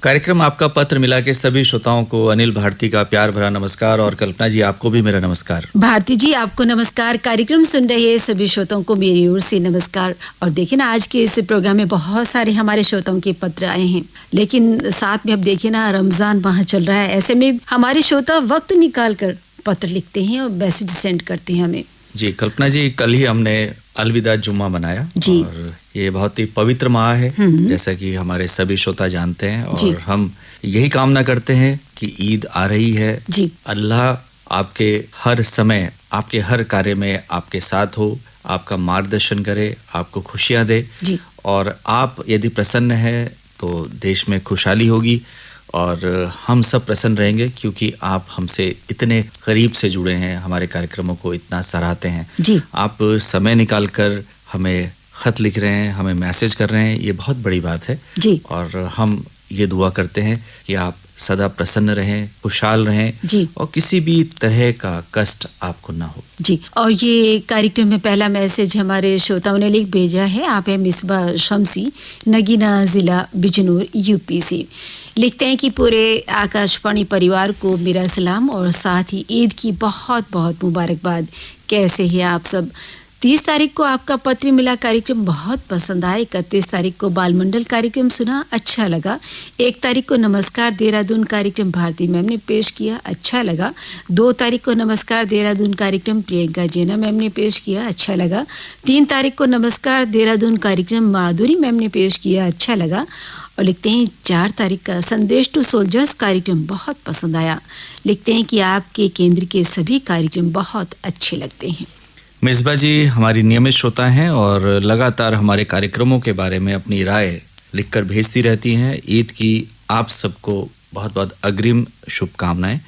कार्यक्रम आपका पत्र मिला के सभी श्रोताओं को अनिल भारती का प्यार भरा नमस्कार और कल्पना जी आपको भी मेरा नमस्कार। भारती जी आपको नमस्कार। कार्यक्रम सुन रहे सभी श्रोताओं को मेरी ओर से नमस्कार। और देखिए ना, आज के इस प्रोग्राम में बहुत सारे हमारे श्रोताओं के पत्र आए हैं, लेकिन साथ में अब देखिए ना, रमजान माह चल रहा है। ऐसे में हमारे श्रोता वक्त निकाल कर पत्र लिखते हैं और मैसेज सेंड करते हैं हमें। जी कल्पना जी, कल ही हमने अलविदा जुम्मा मनाया और ये बहुत ही पवित्र माह है, जैसा कि हमारे सभी श्रोता जानते हैं। और हम यही कामना करते हैं कि ईद आ रही है जी। अल्लाह आपके हर समय, आपके हर कार्य में आपके साथ हो, आपका मार्गदर्शन करे, आपको खुशियां दे जी। और आप यदि प्रसन्न हैं तो देश में खुशहाली होगी और हम सब प्रसन्न रहेंगे, क्योंकि आप हमसे इतने करीब से जुड़े हैं, हमारे कार्यक्रमों को इतना सराहते हैं जी। आप समय निकालकर हमें खत लिख रहे हैं, हमें मैसेज कर रहे हैं, ये बहुत बड़ी बात है जी। और हम ये दुआ करते हैं कि आप सदा प्रसन्न रहें, खुशहाल रहें जी। और किसी भी तरह का कष्ट आपको ना हो जी। और ये कार्यक्रम में पहला मैसेज हमारे श्रोताओं ने लिख भेजा है। आप है मिसबा शमसी, नगीना जिला बिजनौर यूपी से। लिखते हैं कि पूरे आकाशवाणी परिवार को मेरा सलाम और साथ ही ईद की बहुत बहुत मुबारकबाद। कैसे हैं आप सब? 30 तारीख को आपका पत्र मिला कार्यक्रम बहुत पसंद आया। 31 तारीख को बालमंडल कार्यक्रम सुना, अच्छा लगा। 1 तारीख को नमस्कार देहरादून कार्यक्रम भारती मैम ने पेश किया, अच्छा लगा। 2 तारीख को नमस्कार देहरादून कार्यक्रम प्रियंका जैना मैम ने पेश किया, अच्छा लगा। 3 तारीख को नमस्कार देहरादून कार्यक्रम माधुरी मैम ने पेश किया, अच्छा लगा। और लिखते हैं 4 तारीख का संदेश टू सोल्जर्स कार्यक्रम बहुत पसंद आया। लिखते हैं कि आपके केंद्र के सभी कार्यक्रम बहुत अच्छे लगते हैं। मिसबा जी हमारी नियमित श्रोता हैं और लगातार हमारे कार्यक्रमों के बारे में अपनी राय लिखकर भेजती रहती हैं। ईद की आप सबको बहुत बहुत अग्रिम शुभकामनाएं।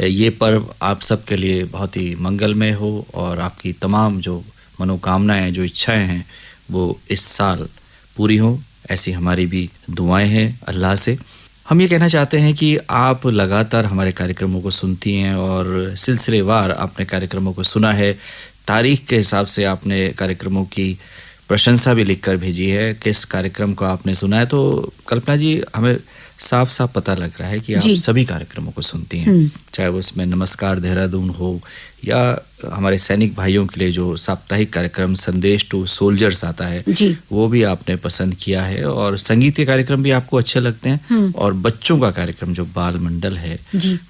ये पर्व आप सबके लिए बहुत ही मंगलमय हो और आपकी तमाम जो मनोकामनाएं, जो इच्छाएं हैं, वो इस साल पूरी हों, ऐसी हमारी भी दुआएं हैं अल्लाह से। हम ये कहना चाहते हैं कि आप लगातार हमारे कार्यक्रमों को सुनती हैं और सिलसिलेवार आपने कार्यक्रमों को सुना है। तारीख के हिसाब से आपने कार्यक्रमों की प्रशंसा भी लिखकर भेजी है, किस कार्यक्रम को आपने सुना है। तो कल्पना जी, हमें साफ साफ पता लग रहा है कि आप सभी कार्यक्रमों को सुनती हैं, चाहे वो इसमें नमस्कार देहरादून हो या हमारे सैनिक भाइयों के लिए जो साप्ताहिक कार्यक्रम संदेश टू सोल्जर्स आता है वो भी आपने पसंद किया है और संगीत के कार्यक्रम भी आपको अच्छे लगते हैं और बच्चों का कार्यक्रम जो बाल मंडल है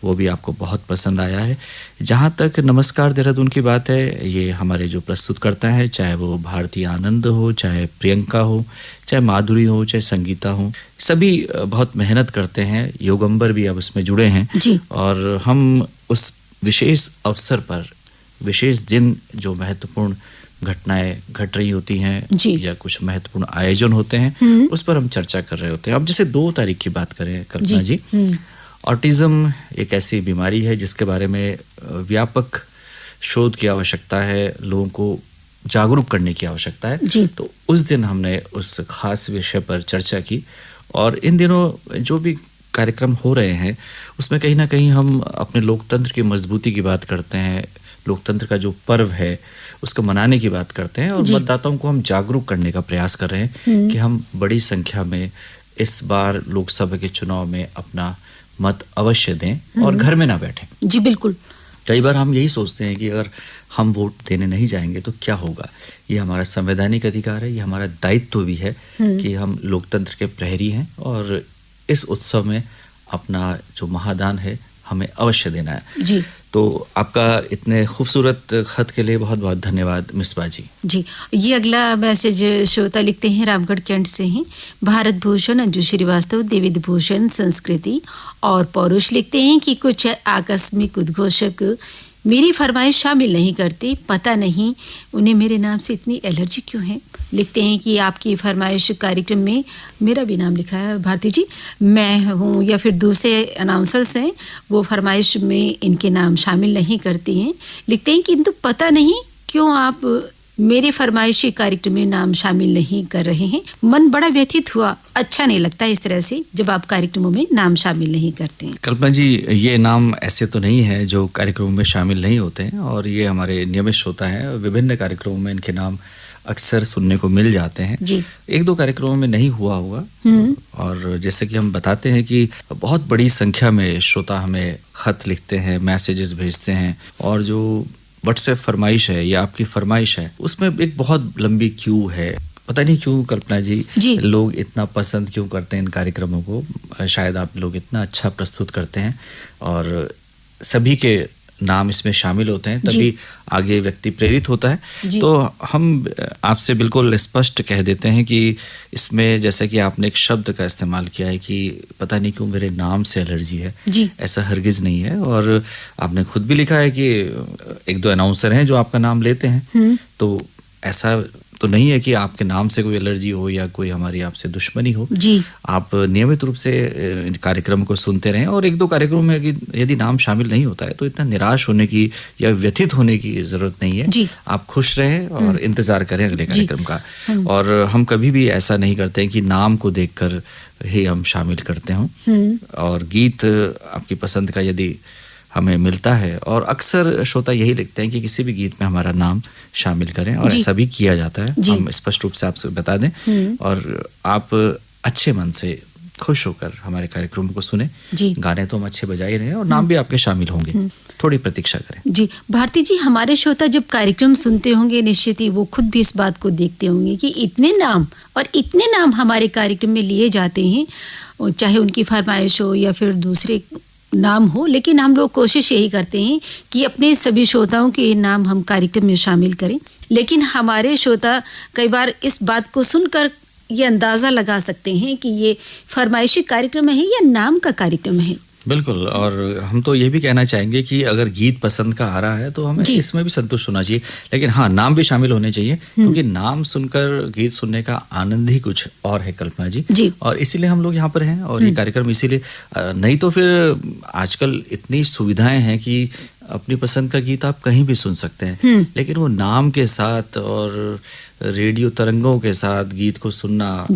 वो भी आपको बहुत पसंद आया है। जहाँ तक नमस्कार देहरादून की बात है, ये हमारे जो प्रस्तुतकर्ता है, चाहे वो भारती आनंद हो, चाहे प्रियंका हो, चाहे माधुरी हो, चाहे संगीता हो, सभी बहुत मेहनत करते हैं। योगंबर भी अब इसमें जुड़े हैं और हम उस विशेष अवसर पर, विशेष दिन जो महत्वपूर्ण घटनाएं घट रही होती हैं या कुछ महत्वपूर्ण आयोजन होते हैं, उस पर हम चर्चा कर रहे होते हैं। अब जैसे 2 तारीख की बात करें कल्पना जी, ऑटिज्म एक ऐसी बीमारी है जिसके बारे में व्यापक शोध की आवश्यकता है, लोगों को जागरूक करने की आवश्यकता है। तो उस दिन हमने उस खास विषय पर चर्चा की और इन दिनों जो भी कार्यक्रम हो रहे हैं उसमें कहीं ना कहीं हम अपने लोकतंत्र की मजबूती की बात करते हैं, लोकतंत्र का जो पर्व है उसको मनाने की बात करते हैं और मतदाताओं को हम जागरूक करने का प्रयास कर रहे हैं कि हम बड़ी संख्या में इस बार लोकसभा के चुनाव में अपना मत अवश्य दें और घर में ना बैठें। जी बिल्कुल। कई बार हम यही सोचते हैं कि अगर हम वोट देने नहीं जाएंगे तो क्या होगा। ये हमारा संवैधानिक अधिकार है, ये हमारा दायित्व भी है कि हम लोकतंत्र के प्रहरी हैं और इस उत्सव में अपना जो महादान है हमें अवश्य देना है जी। तो आपका इतने खूबसूरत खत के लिए बहुत बहुत धन्यवाद मिसबा जी। जी, ये अगला मैसेज श्रोता लिखते हैं रामगढ़ कैंट से हैं। भारत भूषण, अंजू श्रीवास्तव, देविद भूषण, संस्कृति और पौरुष लिखते हैं कि कुछ आकस्मिक उद्घोषक मेरी फरमाइश शामिल नहीं करते, पता नहीं उन्हें मेरे नाम से इतनी एलर्जी क्यों है। लिखते हैं कि आपकी फरमाइश कार्यक्रम में मेरा भी नाम लिखा है भारती जी, मैं हूँ या फिर दूसरे अनाउंसर्स हैं, वो फरमाइश में इनके नाम शामिल नहीं करती हैं। लिखते हैं किंतु पता नहीं क्यों आप मेरे फरमाइशी कार्यक्रम में नाम शामिल नहीं कर रहे हैं। मन बड़ा व्यथित हुआ, अच्छा नहीं लगता इस तरह से जब आप कार्यक्रमों में नाम शामिल नहीं करते हैं। कल्पना जी, ये नाम ऐसे तो नहीं है जो कार्यक्रमों में शामिल नहीं होते हैं और ये हमारे नियमित श्रोता हैं। विभिन्न कार्यक्रमों में इनके नाम अक्सर सुनने को मिल जाते हैं। जी। एक दो कार्यक्रमों में नहीं हुआ होगा, और जैसे कि हम बताते हैं कि बहुत बड़ी संख्या में श्रोता हमें खत लिखते हैं, मैसेजेस भेजते हैं, और जो व्हाट्सएप फरमाइश है या आपकी फरमाइश है उसमें एक बहुत लंबी क्यू है। पता नहीं क्यों कल्पना जी, लोग इतना पसंद क्यों करते हैं इन कार्यक्रमों को। शायद आप लोग इतना अच्छा प्रस्तुत करते हैं और सभी के नाम इसमें शामिल होते हैं, तभी आगे व्यक्ति प्रेरित होता है। तो हम आपसे बिल्कुल स्पष्ट कह देते हैं कि इसमें जैसे कि आपने एक शब्द का इस्तेमाल किया है कि पता नहीं क्यों मेरे नाम से एलर्जी है, ऐसा हरगिज नहीं है। और आपने खुद भी लिखा है कि एक दो अनाउंसर हैं जो आपका नाम लेते हैं, तो ऐसा तो नहीं है कि आपके नाम से कोई एलर्जी हो या कोई हमारी आपसे दुश्मनी हो। आप नियमित रूप से कार्यक्रम को सुनते रहें, और एक दो कार्यक्रम में यदि नाम शामिल नहीं होता है तो इतना निराश होने की या व्यथित होने की जरूरत नहीं है। आप खुश रहें और इंतजार करें अगले कार्यक्रम का। और हम कभी भी ऐसा नहीं करते हैं कि नाम को देखकर ही हम शामिल करते हों। और गीत आपकी पसंद का यदि हमें मिलता है, और अक्सर श्रोता यही लिखते हैं कि किसी भी गीत में हमारा नाम शामिल करें, और ऐसा भी किया जाता है। हम स्पष्ट रूप से आपसे बता दें, और आप अच्छे मन से खुश होकर हमारे कार्यक्रम को सुने। गाने तो हम अच्छे बजा ही रहे हैं और नाम भी आपके शामिल होंगे, थोड़ी प्रतीक्षा करें। जी भारती जी, हमारे श्रोता जब कार्यक्रम सुनते होंगे निश्चित ही वो खुद भी इस बात को देखते होंगे कि इतने नाम हमारे कार्यक्रम में लिए जाते हैं, चाहे उनकी फरमाइश हो या फिर दूसरे नाम हो, लेकिन हम लोग कोशिश यही करते हैं कि अपने सभी श्रोताओं के नाम हम कार्यक्रम में शामिल करें। लेकिन हमारे श्रोता कई बार इस बात को सुनकर ये अंदाज़ा लगा सकते हैं कि ये फरमाइशी कार्यक्रम है या नाम का कार्यक्रम है। बिल्कुल, और हम तो ये भी कहना चाहेंगे कि अगर गीत पसंद का आ रहा है तो हमें इसमें भी संतुष्ट होना चाहिए, लेकिन हाँ, नाम भी शामिल होने चाहिए, क्योंकि नाम सुनकर गीत सुनने का आनंद ही कुछ और है कल्पना जी। और इसीलिए हम लोग यहाँ पर हैं, और ये कार्यक्रम इसीलिए, नहीं तो फिर आजकल इतनी सुविधाएं हैं कि अपनी पसंद का गीत आप कहीं भी सुन सकते हैं, लेकिन वो नाम के साथ और रेडियो तरंगों के साथ गीत को सुनना,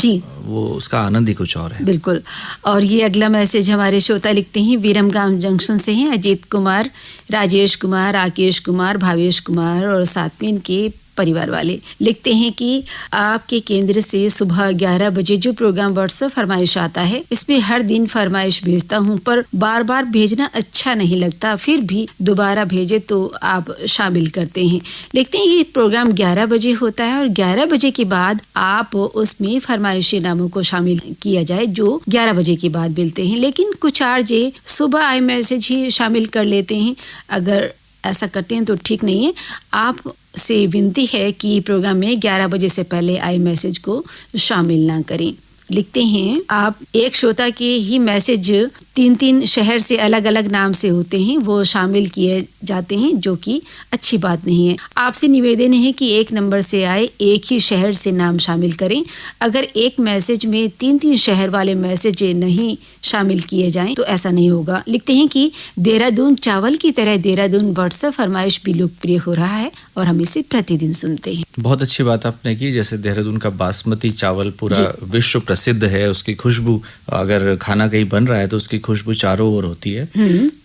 वो उसका आनंद ही कुछ और है। बिल्कुल। और ये अगला मैसेज हमारे श्रोता लिखते हैं, विरमगाम जंक्शन से हैं, अजीत कुमार, राजेश कुमार, राकेश कुमार, भावेश कुमार और साथ में इनके परिवार वाले। लिखते हैं कि आपके केंद्र से सुबह 11 बजे जो प्रोग्राम व्हाट्सएप फरमाइश आता है, इसमें हर दिन फरमाइश भेजता हूं, पर बार बार भेजना अच्छा नहीं लगता, फिर भी दोबारा भेजे तो आप शामिल करते हैं। लिखते हैं ये प्रोग्राम 11 बजे होता है और 11 बजे के बाद आप उसमें फरमाइशी नामों को शामिल किया जाए जो 11 बजे के बाद मिलते हैं, लेकिन कुछ आरजे सुबह आई मैसेज ही शामिल कर लेते हैं। अगर ऐसा करते हैं तो ठीक नहीं है। आप से विनती है कि प्रोग्राम में 11 बजे से पहले आए मैसेज को शामिल ना करें। लिखते हैं, आप एक श्रोता के ही मैसेज 3-3 शहर से अलग अलग नाम से होते हैं, वो शामिल किए जाते हैं, जो कि अच्छी बात नहीं है। आपसे निवेदन है कि एक नंबर से आए एक ही शहर से नाम शामिल करें। अगर एक मैसेज में 3-3 शहर वाले मैसेज नहीं शामिल किए जाएं तो ऐसा नहीं होगा। लिखते हैं कि देहरादून चावल की तरह देहरादून व्हाट्सएप फरमाइश भी लोकप्रिय हो रहा है और हम इसे प्रतिदिन सुनते हैं। बहुत अच्छी बात आपने की। जैसे देहरादून का बासमती चावल पूरा विश्व प्रसिद्ध है, उसकी खुशबू, अगर खाना कहीं बन रहा है तो उसकी खुशबू चारों ओर होती है,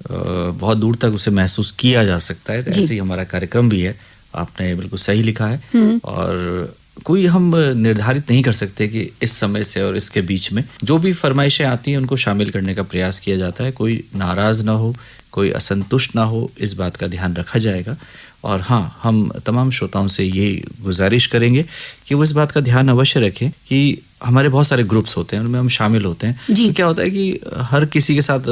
बहुत दूर तक उसे महसूस किया जा सकता है। तो ऐसे ही हमारा कार्यक्रम भी है, आपने बिल्कुल सही लिखा है। और कोई हम निर्धारित नहीं कर सकते कि इस समय से और इसके बीच में जो भी फरमाइशें आती हैं उनको शामिल करने का प्रयास किया जाता है। कोई नाराज ना हो, कोई असंतुष्ट ना हो, इस बात का ध्यान रखा जाएगा। और हाँ, हम तमाम श्रोताओं से ये गुजारिश करेंगे कि वो इस बात का ध्यान अवश्य रखें कि हमारे बहुत सारे ग्रुप्स होते हैं, उनमें हम शामिल होते हैं। तो क्या होता है कि हर किसी के साथ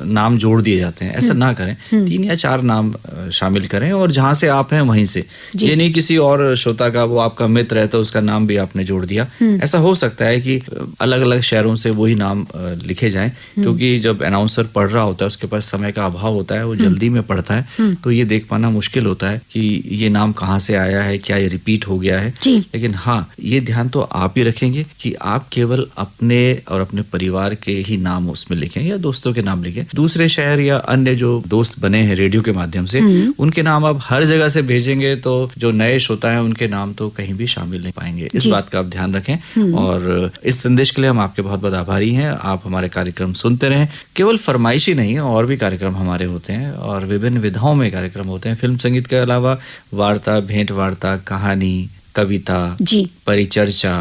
नाम जोड़ दिए जाते हैं, ऐसा ना करें। 3 या 4 नाम शामिल करें, और जहाँ से आप हैं वहीं से, ये नहीं किसी और श्रोता का, वो आपका मित्र है तो उसका नाम भी आपने जोड़ दिया। ऐसा हो सकता है कि अलग अलग शहरों से वही नाम लिखे जाएं, क्योंकि जब अनाउंसर पढ़ रहा होता है उसके पास समय का अभाव होता है, वो जल्दी में पढ़ता है, तो ये देख पाना मुश्किल होता है कि ये नाम कहाँ से आया है, क्या ये रिपीट हो गया है। लेकिन हाँ, ये ध्यान तो आप ही रखेंगे कि आप केवल अपने और अपने परिवार के ही नाम उसमें लिखें या दोस्तों के नाम लिखें। दूसरे शहर या अन्य जो दोस्त बने हैं रेडियो के माध्यम से, उनके नाम आप हर जगह से भेजेंगे तो जो नए श्रोता हैं उनके नाम तो कहीं भी शामिल नहीं पाएंगे। इस बात का आप ध्यान रखें। और इस संदेश के लिए हम आपके बहुत बहुत आभारी हैं। आप हमारे कार्यक्रम सुनते रहें। केवल फरमाइशी नहीं, और भी कार्यक्रम हमारे होते हैं और विभिन्न विधाओं में कार्यक्रम होते हैं। फिल्म संगीत के अलावा वार्ता, भेंट वार्ता, कहानी, कविता, जी। परिचर्चा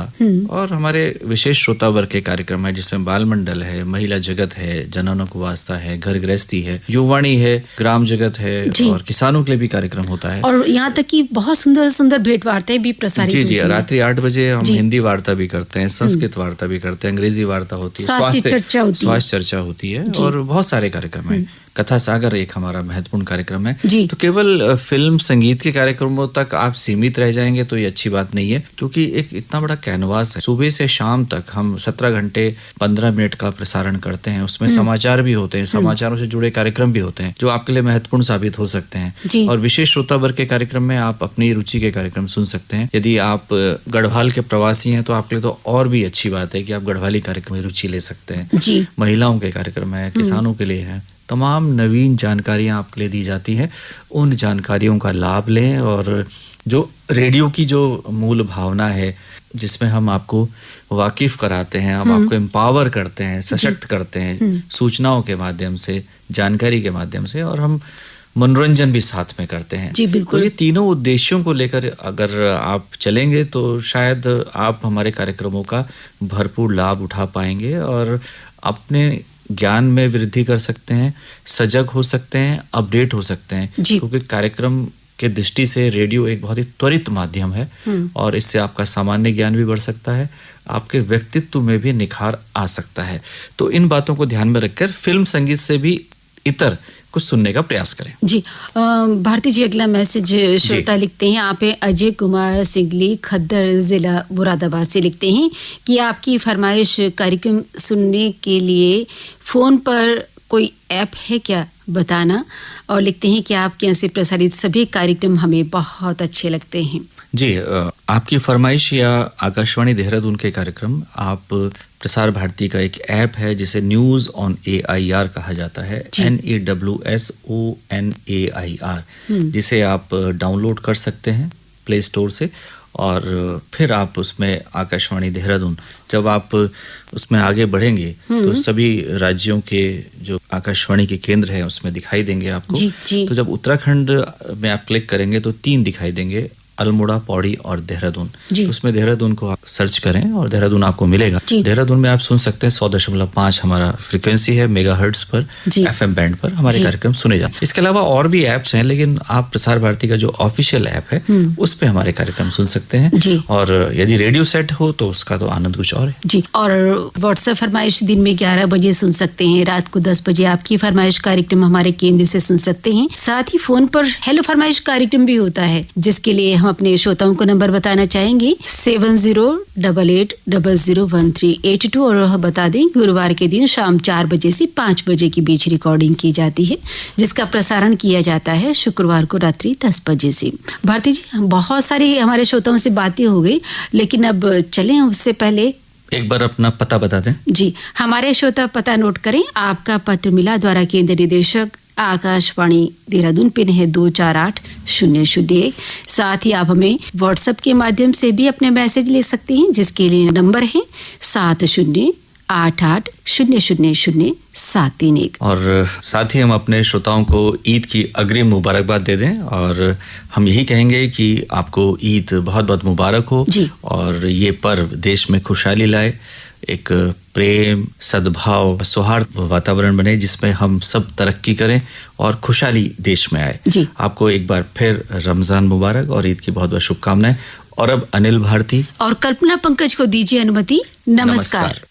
और हमारे विशेष श्रोता वर्ग के कार्यक्रम है जिसमें बाल मंडल है, महिला जगत है, जननक वास्ता है, घर गृहस्थी है, युवाणी है, ग्राम जगत है और किसानों के लिए भी कार्यक्रम होता है। और यहाँ तक कि बहुत सुंदर सुंदर भेंट वार्ताएं भी प्रसारित जी होती जी, हैं। रात्रि 8 बजे हम हिंदी वार्ता भी करते हैं, संस्कृत वार्ता भी करते हैं, अंग्रेजी वार्ता होती है, स्वास्थ्य चर्चा होती है और बहुत सारे कार्यक्रम है। कथा सागर एक हमारा महत्वपूर्ण कार्यक्रम है। तो केवल फिल्म संगीत के कार्यक्रमों तक आप सीमित रह जाएंगे तो ये अच्छी बात नहीं है, क्योंकि एक इतना बड़ा कैनवास है। सुबह से शाम तक हम 17 घंटे 15 मिनट का प्रसारण करते हैं, उसमें समाचार भी होते हैं, समाचारों से जुड़े कार्यक्रम भी होते हैं जो आपके लिए महत्वपूर्ण साबित हो सकते हैं। और विशेष श्रोता वर्ग के कार्यक्रम में आप अपनी रुचि के कार्यक्रम सुन सकते हैं। यदि आप गढ़वाल के प्रवासी हैं तो आपके लिए तो और भी अच्छी बात है कि आप गढ़वाली कार्यक्रम में रुचि ले सकते हैं। महिलाओं के कार्यक्रम है, किसानों के लिए है, तमाम नवीन जानकारियां आपके लिए दी जाती हैं। उन जानकारियों का लाभ लें और जो रेडियो की जो मूल भावना है जिसमें हम आपको वाकिफ कराते हैं, हम आपको एम्पावर करते हैं, सशक्त करते हैं सूचनाओं के माध्यम से, जानकारी के माध्यम से, और हम मनोरंजन भी साथ में करते हैं। तो ये तीनों उद्देश्यों को लेकर अगर आप चलेंगे तो शायद आप हमारे कार्यक्रमों का भरपूर लाभ उठा पाएंगे और अपने ज्ञान में वृद्धि कर सकते हैं, सजग हो सकते हैं, अपडेट हो सकते हैं, क्योंकि कार्यक्रम के दृष्टि से रेडियो एक बहुत ही त्वरित माध्यम है और इससे आपका सामान्य ज्ञान भी बढ़ सकता है, आपके व्यक्तित्व में भी निखार आ सकता है। तो इन बातों को ध्यान में रखकर फिल्म संगीत से भी इतर कुछ सुनने का प्रयास करें। जी भारती जी, अगला मैसेज श्रोता लिखते हैं, आप अजय कुमार सिंगली, खद्दर जिला मुरादाबाद से लिखते हैं कि आपकी फरमाइश कार्यक्रम सुनने के लिए फ़ोन पर कोई ऐप है क्या, बताना। और लिखते हैं कि आपके यहाँ से प्रसारित सभी कार्यक्रम हमें बहुत अच्छे लगते हैं। जी, आपकी फरमाइश या आकाशवाणी देहरादून के कार्यक्रम आप प्रसार भारती का एक ऐप है जिसे न्यूज़ ऑन AIR कहा जाता है, NEWSONAIR, जिसे आप डाउनलोड कर सकते हैं प्ले स्टोर से और फिर आप उसमें आकाशवाणी देहरादून, जब आप उसमें आगे बढ़ेंगे तो सभी राज्यों के जो आकाशवाणी के केंद्र हैं उसमें दिखाई देंगे आपको। तो जब उत्तराखंड में आप क्लिक करेंगे तो 3 दिखाई देंगे, अल्मोड़ा, पौड़ी और देहरादून। उसमें देहरादून को आप सर्च करें और देहरादून आपको मिलेगा। देहरादून में आप सुन सकते हैं 100.5 हमारा फ्रीक्वेंसी है मेगाहर्ट्ज पर, FM बैंड पर हमारे कार्यक्रम सुने जाते हैं। इसके अलावा और भी ऐप्स हैं, लेकिन आप प्रसार भारती का जो ऑफिशियल ऐप है उस पे हमारे कार्यक्रम सुन सकते हैं। और यदि रेडियो सेट हो तो उसका तो आनंद कुछ और है। जी, और व्हाट्सएप फरमाइश दिन में 11 बजे सुन सकते हैं, रात को 10 बजे आपकी फरमाइश कार्यक्रम हमारे केंद्र से सुन सकते हैं। साथ ही फोन पर हेलो फरमाइश कार्यक्रम भी होता है, जिसके लिए हम अपने श्रोताओं को नंबर बताना चाहेंगे 7088001382। और बता दें गुरुवार के दिन शाम 4 बजे से 5 बजे के बीच रिकॉर्डिंग की जाती है, जिसका प्रसारण किया जाता है शुक्रवार को रात्रि 10 बजे से। भारती जी, बहुत सारी हमारे श्रोताओं से बातें हो गई, लेकिन अब चलें उससे पहले एक बार अपना पता बता दें। जी, हमारे श्रोता पता नोट करें। आपका पत्र मिला द्वारा केंद्र निदेशक आकाशवाणी देहरादून, पिन है 248001। साथ ही आप हमें व्हाट्सएप के माध्यम से भी अपने मैसेज ले सकते हैं, जिसके लिए नंबर है 7088000731। और साथ ही हम अपने श्रोताओं को ईद की अग्रिम मुबारकबाद दे दें और हम यही कहेंगे कि आपको ईद बहुत बहुत मुबारक हो और ये पर्व देश में खुशहाली लाए, एक प्रेम, सद्भाव, सौहार्द वातावरण बने जिसमें हम सब तरक्की करें और खुशहाली देश में आए। आपको एक बार फिर रमजान मुबारक और ईद की बहुत बहुत शुभकामनाएं। और अब अनिल भारती और कल्पना पंकज को दीजिए अनुमति। नमस्कार।